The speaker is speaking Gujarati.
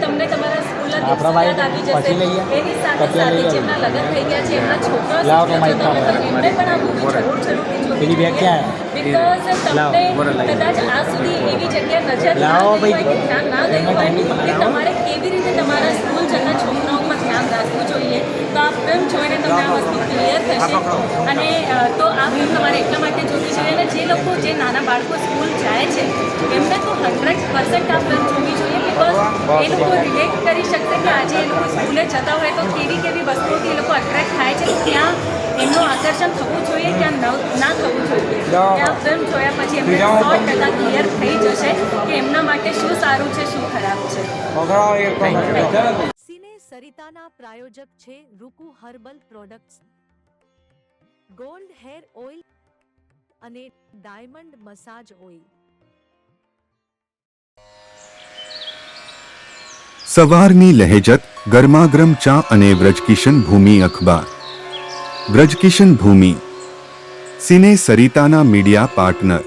તમને તમારા સ્કૂલના દિવસો યાદ આવી જશે. એની સાથે સાથે જેમના લગ્ન થઈ ગયા છે, એમના છોકરાઓ એમને પણ આ મૂવી જરૂરથી જોવી જોઈએ. બિકોઝ તમને કદાચ આ સુધી એવી જગ્યા નજર ના ગઈ હોય કે ધ્યાન ના ગયું હોય કે તમારે કેવી રીતે તમારા સ્કૂલ જતા છોકરાઓ પર ધ્યાન રાખવું જોઈએ. તો આ ફિલ્મ જોઈને તમને આ વસ્તુ ક્લિયર થશે. અને તો આ ફિલ્મ તમારે એટલા માટે જોવી જોઈએ. અને જે લોકો જે નાના બાળકો સ્કૂલ જાય છે એમને તો 100% આ ફિલ્મ જોવી જોઈએ. બિકોઝ એ લોકો રિલેટ કરી શકશે કે આજે એ લોકો સ્કૂલે જતા હોય તો કેવી કેવી વસ્તુઓથી એ લોકો અટ્રેક્ટ થાય છે. ત્યાં એમનું આકર્ષણ થવું જોઈએ, ત્યાં ના થવું જોઈએ. આ ફિલ્મ જોયા પછી એમને 100% ક્લિયર થઈ જશે કે એમના માટે શું સારું છે, શું ખરાબ છે. સિને સરિતાના પ્રાયોજક છે Ruku herbal products, gold hair oil અને ડાયમંડ મસાજ ઓઇલ. સવારની લહેજત, ગરમાગરમ ચા અને વ્રજકિશન ભૂમિ અખબાર. વ્રજકિશન ભૂમિ, સિને સરિતાના મીડિયા પાર્ટનર.